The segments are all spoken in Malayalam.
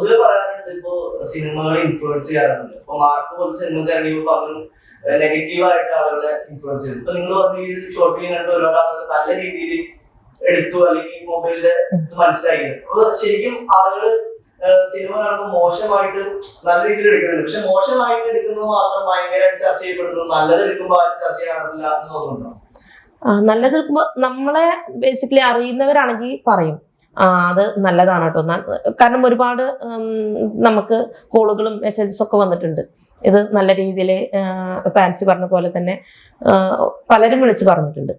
പൊതുവെ പറയാറുണ്ട് ഇപ്പൊ സിനിമകളെ ഇൻഫ്ലുവൻസ് ചെയ്യാറുണ്ട്. ഇപ്പൊ മാർക്ക് പോലെ സിനിമക്ക് ഇറങ്ങിയപ്പോ പറഞ്ഞു നെഗറ്റീവായിട്ട് ആളുകളെ ഇൻഫ്ലുവൻസ് ചെയ്തു. ഇപ്പൊ നിങ്ങൾ പറഞ്ഞു ഈ ഷോർട്ട് ഫിലിം കണ്ടിട്ട് ഒരുപാട് ആളുകൾ നല്ല രീതിയിൽ എടുത്തു അല്ലെങ്കിൽ മൊബൈലില് മനസ്സിലാക്കിയത്. അപ്പൊ ശരിക്കും ആളുകള് സിനിമ കാണുമ്പോൾ മോശമായിട്ട് നല്ല രീതിയിൽ എടുക്കുന്നുണ്ട്. പക്ഷെ മോശമായിട്ട് എടുക്കുന്നത് മാത്രം ഭയങ്കരമായിട്ട് ചർച്ച ചെയ്യപ്പെടുന്നു, നല്ലത് എടുക്കുമ്പോൾ ആരും ചർച്ച ചെയ്യാറില്ല എന്ന് തോന്നുന്നുണ്ടോ? നല്ലത് എടുക്കുമ്പോൾ നമ്മളെ ബേസിക്കലി അറിയുന്നവരാണെങ്കിൽ പറയും അത് നല്ലതാണ് കേട്ടോ. കാരണം ഒരുപാട് നമുക്ക് കോളുകളും മെസ്സേജസ് ഒക്കെ വന്നിട്ടുണ്ട്. ഇത് നല്ല രീതിയിൽ പാൻസി പറഞ്ഞ പോലെ തന്നെ പലരും വിളിച്ച് പറഞ്ഞിട്ടുണ്ട്.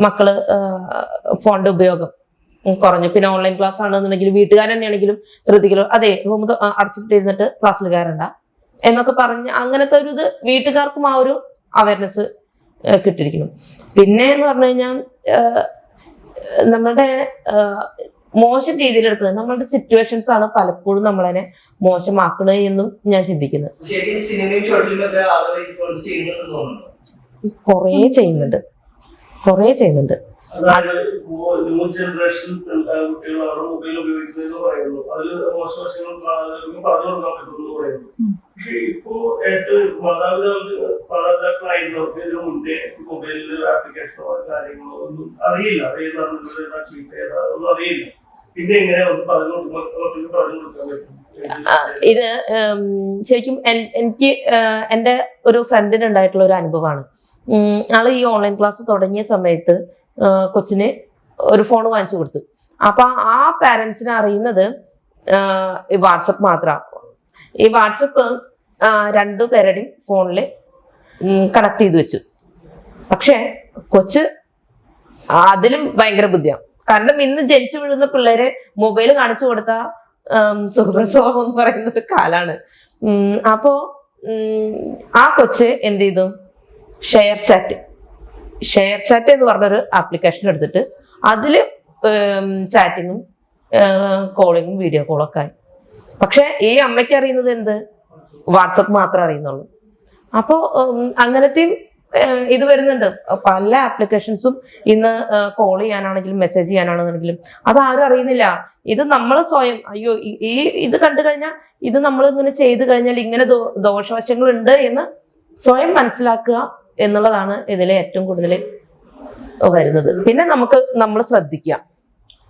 മക്കള് ഫോണിന്റെ ഉപയോഗം കുറഞ്ഞു, പിന്നെ ഓൺലൈൻ ക്ലാസ് ആണെന്നുണ്ടെങ്കിൽ വീട്ടുകാർ തന്നെയാണെങ്കിലും ശ്രദ്ധിക്കലോ, അതെ റൂം അടച്ചിട്ടിരുന്നിട്ട് ക്ലാസ്സിൽ കയറണ്ട എന്നൊക്കെ പറഞ്ഞ് അങ്ങനത്തെ ഒരു ഇത് വീട്ടുകാർക്കും ആ ഒരു അവയർനെസ് കിട്ടിയിരിക്കുന്നു. പിന്നെ എന്ന് പറഞ്ഞു കഴിഞ്ഞാൽ നമ്മുടെ മോശം രീതിയിൽ എടുക്കുന്നത് നമ്മളുടെ സിറ്റുവേഷൻസ് ആണ് പലപ്പോഴും നമ്മളതിനെ മോശമാക്കണേ എന്നും ഞാൻ ചിന്തിക്കുന്നത്. കുറേ ചെയ്യുന്നുണ്ട്. ന്യൂ ജനറേഷൻ കുട്ടികൾ അവരുടെ മൊബൈൽ ഉപയോഗിക്കുന്നത് പറയുന്നു, അതിൽ മോശവശങ്ങൾ പറഞ്ഞു കൊടുക്കാൻ പറ്റുമെന്ന് പറയുന്നു. പക്ഷെ ഇപ്പോ ഏറ്റവും മാതാപിതാക്കളായിരുന്നവർക്ക് ഇതിനു മുന്നേ മൊബൈലില് ആപ്ലിക്കേഷനോ കാര്യങ്ങളോ ഒന്നും അറിയില്ല. ഏതാണ് ഏതാ ചീത്ത ഏതാ ഒന്നും അറിയില്ല. പിന്നെ എങ്ങനെ പറഞ്ഞു കൊടുക്കാൻ പറ്റും? ഇത് ശരിക്കും എനിക്ക് എൻ്റെ ഒരു ഫ്രണ്ടിന് ഉണ്ടായിട്ടുള്ള ഒരു അനുഭവമാണ്. ആള് ഈ ഓൺലൈൻ ക്ലാസ് തുടങ്ങിയ സമയത്ത് കൊച്ചിന് ഒരു ഫോൺ വാങ്ങിച്ചു കൊടുത്തു. അപ്പൊ ആ പാരന്റ്സിനെ അറിയുന്നത് വാട്സപ്പ് മാത്രമാണ്. ഈ വാട്സപ്പ് രണ്ടുപേരുടെയും ഫോണിൽ കണക്ട് ചെയ്ത് വെച്ചു. പക്ഷെ കൊച്ച് അതിലും ഭയങ്കര ബുദ്ധിയാണ്. കാരണം ഇന്ന് ജനിച്ചു വീഴുന്ന പിള്ളേരെ മൊബൈൽ കാണിച്ചു കൊടുത്ത സുഖപ്രസവം എന്ന് പറയുന്ന ഒരു കാലാണ്. അപ്പോ ആ കൊച്ച് എന്ത് ചെയ്തു, ഷെയർ ചാറ്റ് എന്ന് പറഞ്ഞൊരു ആപ്ലിക്കേഷൻ എടുത്തിട്ട് അതില് ചാറ്റിങ്ങും കോളിങ്ങും വീഡിയോ കോളൊക്കെ ആയി. പക്ഷെ ഈ അമ്മയ്ക്ക് അറിയുന്നത് എന്ത്, വാട്സപ്പ് മാത്രമേ അറിയുന്നുള്ളൂ. അപ്പോൾ അങ്ങനത്തെയും ഇത് വരുന്നുണ്ട്. പല ആപ്ലിക്കേഷൻസും ഇന്ന് കോൾ ചെയ്യാനാണെങ്കിലും മെസ്സേജ് ചെയ്യാനാണെന്നുണ്ടെങ്കിലും അതാരും അറിയുന്നില്ല. ഇത് നമ്മൾ സ്വയം അയ്യോ ഇത് കണ്ടു കഴിഞ്ഞാൽ ഇത് നമ്മൾ ഇങ്ങനെ ചെയ്തു കഴിഞ്ഞാൽ ഇങ്ങനെ ദോഷവശങ്ങൾ ഉണ്ട് എന്ന് സ്വയം മനസ്സിലാക്കുക എന്നുള്ളതാണ് ഇതിലെ ഏറ്റവും കൂടുതൽ വരുന്നത്. പിന്നെ നമ്മൾ ശ്രദ്ധിക്കുക.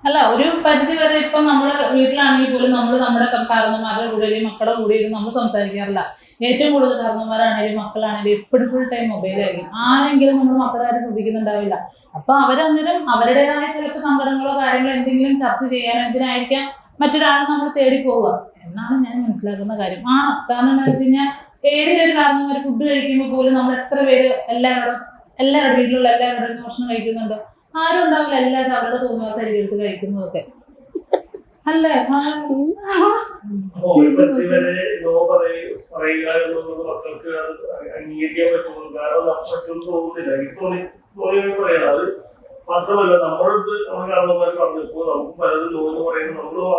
അല്ല, ഒരു പരിധി വരെ ഇപ്പൊ നമ്മള് വീട്ടിലാണെങ്കിൽ പോലും നമ്മൾ നമ്മുടെ കാരണന്മാരുടെ കൂടെ മക്കളുടെ കൂടെ നമ്മൾ സംസാരിക്കാറില്ല. ഏറ്റവും കൂടുതൽ കാരണന്മാരാണെങ്കിലും മക്കളാണെങ്കിലും എപ്പോഴും ഫുൾ ടൈം മൊബൈലായിരിക്കും. ആരെങ്കിലും നമ്മൾ മക്കളുടെ കാര്യം ശ്രദ്ധിക്കുന്നുണ്ടാവില്ല. അപ്പൊ അവരന്നേരം അവരുടേതായ ചിലപ്പോൾ സങ്കടങ്ങളോ കാര്യങ്ങളോ എന്തെങ്കിലും ചർച്ച ചെയ്യാനോ എന്തിനായിരിക്കാം മറ്റൊരാളെ നമ്മൾ തേടി പോവുക എന്നാണ് ഞാൻ മനസ്സിലാക്കുന്ന കാര്യം. കാരണം എന്താ വെച്ച് കഴിഞ്ഞാൽ ഏതൊരു കാരണന്മാർ ഫുഡ് കഴിക്കുമ്പോൾ പോലും നമ്മൾ എത്ര പേര് എല്ലാവരുടെ വീട്ടിലുള്ള എല്ലാവരുടെ ഭക്ഷണം കഴിക്കുന്നുണ്ട്? ആരും ഉണ്ടാവില്ല. എല്ലാവരും അവരുടെ തോന്നുന്ന ശരീരം എടുത്ത് കഴിക്കുന്നതൊക്കെ അല്ലേ? മക്കൾക്ക് അംഗീകരിക്കാൻ പറ്റുന്നു കാരണം തോന്നുന്നില്ല. എനിക്ക് പറയണം. അത് മാത്രമല്ല നമ്മുടെ അടുത്ത് നമ്മുടെ കാരണന്മാർ പറഞ്ഞപ്പോ നമുക്ക് പലതും ലോ എന്ന് പറയുന്നത് നമ്മൾ ആ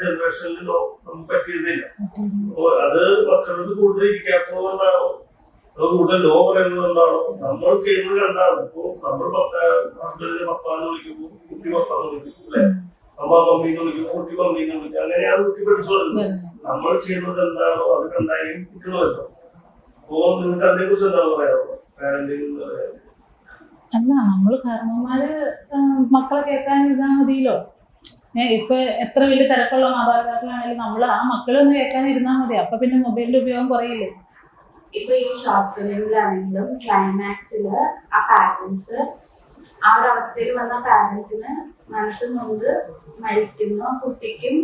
ജനറേഷനിൽ നമുക്ക് പറ്റിയിരുന്നില്ല. അപ്പൊ അത് മക്കളുടെ കൂടുതൽ ഇരിക്കാത്തതുകൊണ്ടാണോ അത് കൂടുതൽ ലോ പറയുന്നതുകൊണ്ടാണോ നമ്മൾ ചെയ്യുന്നത് കണ്ടാണ്. ഇപ്പൊ നമ്മൾ ഹസ്ബൻഡിനെ പപ്പാന്ന് വിളിക്കുമ്പോൾ കുട്ടി പപ്പാന്ന് വിളിക്കും, അല്ലെ? അമ്മ മമ്മീന്ന് വിളിക്കുമ്പോൾ കുട്ടി മമ്മീന്ന് വിളിക്കും. അങ്ങനെയാണ് കുട്ടി പഠിച്ചു വരുന്നത്. നമ്മൾ ചെയ്യുന്നത് എന്താണോ അത് കണ്ടായിരിക്കും കുട്ടികളല്ലോ. അപ്പോ നിങ്ങൾക്ക് അതിനെ കുറിച്ച് എന്താണ് പറയാറുള്ളത്? പാരന്റിംഗ് എന്ന് പറയാൻ അല്ല, നമ്മള് കാരണന്മാര് മക്കളെ കേൾക്കാൻ ഇരുന്നാൽ മതിയല്ലോ. ഇപ്പൊ എത്ര വലിയ തിരക്കുള്ള മാതാപിതാക്കളാണെങ്കിലും നമ്മൾ ആ മക്കളൊന്ന് കേൾക്കാൻ ഇരുന്നാൽ മതി. അപ്പൊ പിന്നെ മൊബൈലിന്റെ ഉപയോഗം കുറയില്ലേ? ഇപ്പൊ ഈ ഷോർട്ട് ഫിലിമിലാണെങ്കിലും ക്ലൈമാക്സില് ആ പാരന്റ്സ് ആ ഒരു അവസ്ഥയിൽ വന്ന പാരന്റ്സിന് മനസ്സിൽ കൊണ്ട് മരിക്കുന്നു, കുട്ടിക്കും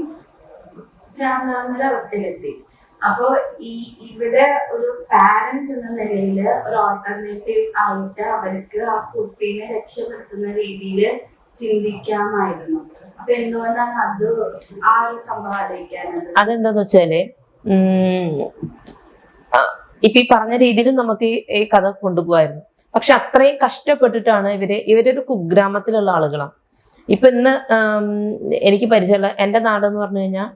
ഭ്രാന്താവുന്നൊരവസ്ഥയിലെത്തി. അപ്പൊ ഇവിടെ ഒരു പാരന്റ്സ് എന്ന നിലയിൽ ഒരു ഓൾട്ടർനേറ്റീവ് ആയിട്ട് അവർക്ക് ആ കുട്ടീനെ രക്ഷപ്പെടുത്തുന്ന രീതിയിൽ ചിന്തിക്കാമായിരുന്നു. അപ്പൊ എന്തുകൊണ്ടാണ് അത് ആ ഒരു സംഭവം ആലോചിക്കാനത്? അതെന്താന്ന് വെച്ചാല് ഇപ്പൊ ഈ പറഞ്ഞ രീതിയിൽ നമുക്ക് ഈ കഥ കൊണ്ടുപോകായിരുന്നു. പക്ഷെ അത്രയും കഷ്ടപ്പെട്ടിട്ടാണ് ഇവരൊരു കുഗ്രാമത്തിലുള്ള ആളുകളാണ്. ഇപ്പൊ ഇന്ന് എനിക്ക് പരിചയമുള്ള എൻ്റെ നാടെന്ന് പറഞ്ഞു കഴിഞ്ഞാൽ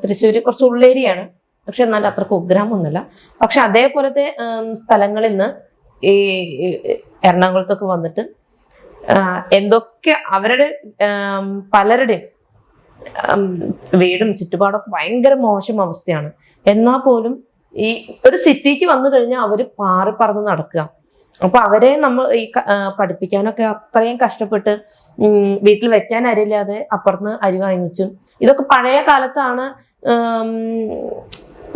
തൃശ്ശൂര് കുറച്ച് ഉള്ളേരിയാണ്. പക്ഷെ എന്നാലും അത്ര കുഗ്രാമൊന്നുമല്ല. പക്ഷെ അതേപോലത്തെ സ്ഥലങ്ങളിൽ നിന്ന് ഈ എറണാകുളത്തൊക്കെ വന്നിട്ട് എന്തൊക്കെ അവരുടെ പലരുടെയും വീടും ചുറ്റുപാടൊക്കെ ഭയങ്കര മോശം അവസ്ഥയാണ്. എന്നാൽ പോലും ഈ ഒരു സിറ്റിക്ക് വന്നു കഴിഞ്ഞാൽ അവര് പാറി പറന്ന് നടക്കുക. അപ്പൊ അവരെ നമ്മൾ ഈ പഠിപ്പിക്കാനൊക്കെ അത്രയും കഷ്ടപ്പെട്ട് വീട്ടിൽ വെക്കാൻ അരിയില്ലാതെ അപ്പുറത്ത് അരി വാങ്ങിച്ചു. ഇതൊക്കെ പഴയ കാലത്താണ്.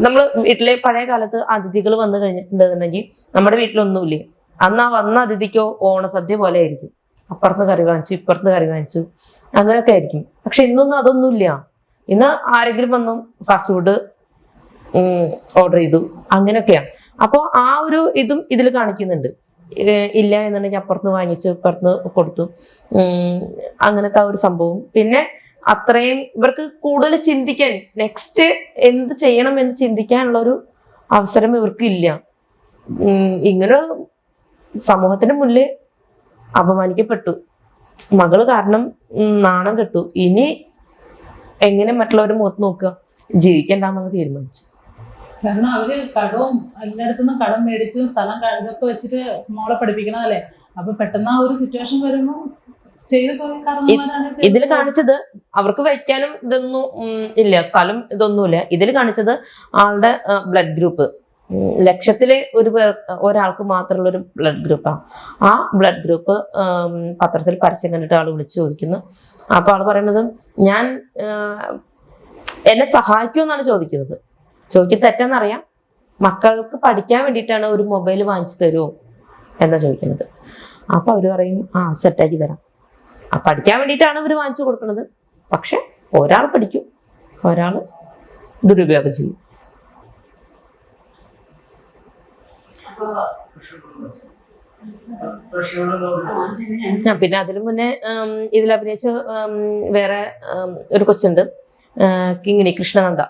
നമ്മൾ വീട്ടിലെ പഴയ കാലത്ത് അതിഥികൾ വന്നു കഴിഞ്ഞിട്ടുണ്ടെന്നുണ്ടെങ്കിൽ നമ്മുടെ വീട്ടിലൊന്നുമില്ലേ, അന്ന് ആ വന്ന അതിഥിക്കോ ഓണസദ്യ പോലെ ആയിരിക്കും. അപ്പുറത്ത് കറി വാങ്ങിച്ചു, ഇപ്പുറത്ത് കറി വാങ്ങിച്ചു, അങ്ങനെയൊക്കെ ആയിരിക്കും. പക്ഷെ ഇന്നൊന്നും അതൊന്നുമില്ല. ഇന്ന് ആരെങ്കിലും വന്നു ഫാസ്റ്റ് ഫുഡ് ഓർഡർ ചെയ്തു, അങ്ങനെയൊക്കെയാണ്. അപ്പോൾ ആ ഒരു ഇതും ഇതിൽ കാണിക്കുന്നുണ്ട്. ഇല്ല എന്നുണ്ടെങ്കിൽ അപ്പുറത്ത് വാങ്ങിച്ചു ഇപ്പുറത്ത് കൊടുത്തു, അങ്ങനത്തെ ആ ഒരു സംഭവം. പിന്നെ അത്രയും ഇവർക്ക് കൂടുതൽ ചിന്തിക്കാൻ, നെക്സ്റ്റ് എന്ത് ചെയ്യണം എന്ന് ചിന്തിക്കാനുള്ള ഒരു അവസരം ഇവർക്ക് ഇല്ല. ഇങ്ങനെ സമൂഹത്തിന് മുന്നിൽ അപമാനിക്കപ്പെട്ടു, മകള് കാരണം നാണം കെട്ടു. ഇനി എങ്ങനെ മറ്റുള്ളവരുടെ മുഖത്ത് നോക്കുക, ജീവിക്കണ്ടെന്നങ്ങ് തീരുമാനിച്ചു. കാരണം അവര് കടവും എല്ലായിടത്തുനിന്നും കടം മേടിച്ചും സ്ഥലം ഇതൊക്കെ വെച്ചിട്ട് മോളെ പഠിപ്പിക്കണതല്ലേ. അപ്പൊ പെട്ടെന്ന് ആ ഒരു സിറ്റുവേഷൻ വരുമ്പോ ഇതിൽ കാണിച്ചത് അവർക്ക് വയ്ക്കാനും ഇതൊന്നും ഇല്ല, സ്ഥലം ഇതൊന്നുമില്ല. ഇതിൽ കാണിച്ചത് ആളുടെ ബ്ലഡ് ഗ്രൂപ്പ് ലക്ഷത്തിലെ ഒരാൾക്ക് മാത്രമുള്ള ഒരു ബ്ലഡ് ഗ്രൂപ്പാണ്. ആ ബ്ലഡ് ഗ്രൂപ്പ് പത്രത്തിൽ പരസ്യം കണ്ടിട്ട് ആൾ വിളിച്ചു ചോദിക്കുന്നു. അപ്പൊ ആള് പറയുന്നത് ഞാൻ എന്നെ സഹായിക്കുമെന്നാണ് ചോദിക്കുന്നത്. ചോദിക്കുന്നത് തെറ്റെന്നറിയാം. മക്കൾക്ക് പഠിക്കാൻ വേണ്ടിയിട്ടാണ് ഒരു മൊബൈൽ വാങ്ങിച്ചു തരുമോ എന്നാ ചോദിക്കുന്നത്. അപ്പൊ അവര് പറയും സെറ്റാക്കി തരാം. പഠിക്കാൻ വേണ്ടിയിട്ടാണ് ഇവർ വാങ്ങിച്ചു കൊടുക്കുന്നത്. പക്ഷെ ഒരാൾ പഠിക്കും, ഒരാൾ ദുരുപയോഗം ചെയ്യും. പിന്നെ അതിനു മുന്നേ ഇതിൽ അഭിനയിച്ച വേറെ ഒരു കൊച്ചുണ്ട്, കിങ്ങിണി കൃഷ്ണനന്ദ.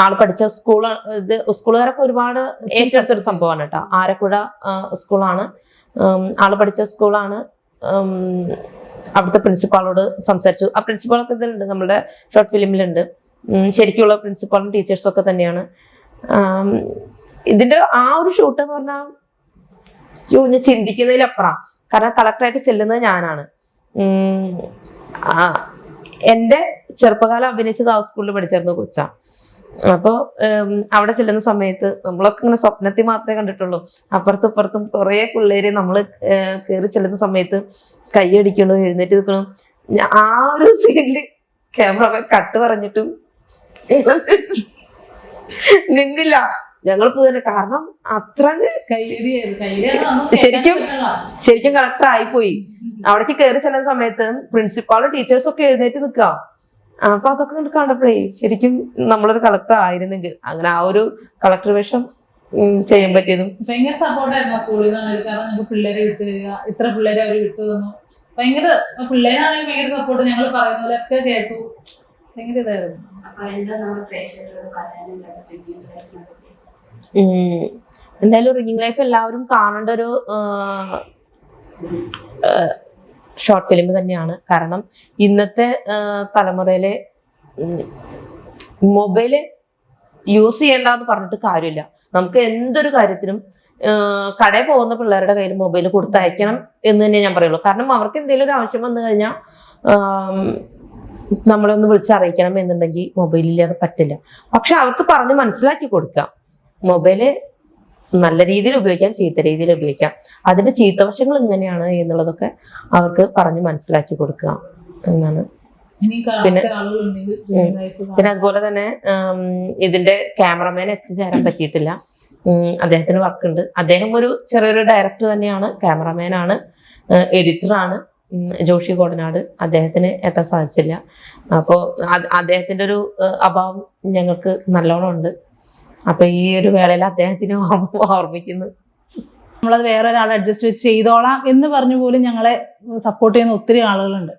ആള് പഠിച്ച സ്കൂളുകാരൊക്കെ ഒരുപാട് ഏറ്റെടുത്തൊരു സംഭവമാണ് കേട്ടോ. ആരക്കുഴ സ്കൂളാണ് ആള് പഠിച്ച സ്കൂളാണ്. അവിടുത്തെ പ്രിൻസിപ്പാളോട് സംസാരിച്ചു. ആ പ്രിൻസിപ്പാളൊക്കെ ഇതിലുണ്ട്, നമ്മുടെ ഷോർട്ട് ഫിലിമിലുണ്ട്. ശരിക്കുള്ള പ്രിൻസിപ്പാളും ടീച്ചേഴ്സും ഒക്കെ തന്നെയാണ്. ഇതിന്റെ ആ ഒരു ഷൂട്ട് എന്ന് പറഞ്ഞാൽ ഞാൻ ചിന്തിക്കുന്നതിലപ്പുറം. കാരണം കളക്ടറായിട്ട് ചെല്ലുന്നത് ഞാനാണ്. എൻ്റെ ചെറുപ്പകാലം അഭിനയിച്ചത് ആ സ്കൂളിൽ പഠിച്ചിരുന്ന കൊച്ചാ. അപ്പോൾ അവിടെ ചെല്ലുന്ന സമയത്ത് നമ്മളൊക്കെ ഇങ്ങനെ സ്വപ്നത്തിൽ മാത്രമേ കണ്ടിട്ടുള്ളൂ. അപ്പുറത്തും ഇപ്പുറത്തും കുറേ പിള്ളേര് നമ്മൾ കയറി ചെല്ലുന്ന സമയത്ത് കൈയടിക്കണു, എഴുന്നേറ്റ് നിൽക്കണം. ആ ഒരു സീനില് ക്യാമറമാൻ കട്ട് പറഞ്ഞിട്ടും നിന്നില്ല. ഞങ്ങൾ പോയി. കാരണം അത്ര ശരിക്കും കളക്ടർ ആയിപ്പോയി. അവിടേക്ക് കയറി ചെല്ലുന്ന സമയത്ത് പ്രിൻസിപ്പാളും ടീച്ചേഴ്സും ഒക്കെ എഴുന്നേറ്റ് നിൽക്കുക. അപ്പൊ അതൊക്കെ കണ്ടപ്പോഴേ ശരിക്കും നമ്മളൊരു കളക്ടർ ആയിരുന്നെങ്കിൽ, അങ്ങനെ ആ ഒരു കളക്ടർ വേഷം ചെയ്യാൻ പറ്റിയതും ഭയങ്കര സപ്പോർട്ടായിരുന്നു സ്കൂളിൽ നിന്നാണ്. കാരണം ഞങ്ങൾക്ക് പിള്ളേരെ വിട്ടു തരിക, ഇത്ര പിള്ളേരെ അവർ വിട്ടു തന്നു. ഭയങ്കര പിള്ളേരാണെങ്കിൽ ഭയങ്കര സപ്പോർട്ട്. ഞങ്ങൾ പറയുന്ന പോലെയൊക്കെ കേട്ടു. ഭയങ്കര ഇതായിരുന്നു. എന്തായാലും റിംഗിങ് ലൈഫ് എല്ലാവരും കാണേണ്ട ഒരു ഷോർട്ട് ഫിലിം തന്നെയാണ്. കാരണം ഇന്നത്തെ തലമുറയിലെ മൊബൈല് യൂസ് ചെയ്യണ്ടെന്ന് പറഞ്ഞിട്ട് കാര്യമില്ല. നമുക്ക് എന്തൊരു കാര്യത്തിനും കടയിൽ പോകുന്ന പിള്ളേരുടെ കയ്യിൽ മൊബൈൽ കൊടുത്തയക്കണം എന്ന് തന്നെ ഞാൻ പറയുള്ളൂ. കാരണം അവർക്ക് എന്തെങ്കിലും ഒരു ആവശ്യം വന്നു കഴിഞ്ഞാൽ നമ്മളൊന്ന് വിളിച്ചറിയിക്കണം എന്നുണ്ടെങ്കിൽ മൊബൈലില്ലാതെ പറ്റില്ല. പക്ഷെ അവർക്ക് പറഞ്ഞ് മനസ്സിലാക്കി കൊടുക്കാം. മൊബൈല് നല്ല രീതിയിൽ ഉപയോഗിക്കാം, ചീത്ത രീതിയിൽ ഉപയോഗിക്കാം. അതിന്റെ ചീത്തവശങ്ങൾ ഇങ്ങനെയാണ് എന്നുള്ളതൊക്കെ അവർക്ക് പറഞ്ഞ് മനസ്സിലാക്കി കൊടുക്കുക എന്നാണ്. പിന്നെ അതുപോലെ തന്നെ ഇതിന്റെ ക്യാമറമാൻ എത്തിച്ചേരാൻ പറ്റിയിട്ടില്ല. അദ്ദേഹത്തിന് വർക്കുണ്ട്. അദ്ദേഹം ഒരു ചെറിയൊരു ഡയറക്ടർ തന്നെയാണ്, ക്യാമറമാനാണ്, എഡിറ്ററാണ്. ജോഷി കോടനാട്. അദ്ദേഹത്തിന് എത്താൻ സാധിച്ചില്ല. അപ്പോൾ അദ്ദേഹത്തിന്റെ ഒരു അഭാവം ഞങ്ങൾക്ക് നല്ലോണം ഉണ്ട്. അപ്പൊ ഈ ഒരു വേളയിൽ അദ്ദേഹത്തിന് ഓർമ്മിക്കുന്നു. നമ്മളത് വേറെ ഒരാളെ അഡ്ജസ്റ്റ് വെച്ച് ചെയ്തോളാം എന്ന് പറഞ്ഞു പോലും ഞങ്ങളെ സപ്പോർട്ട് ചെയ്യുന്ന ഒത്തിരി ആളുകളുണ്ട്.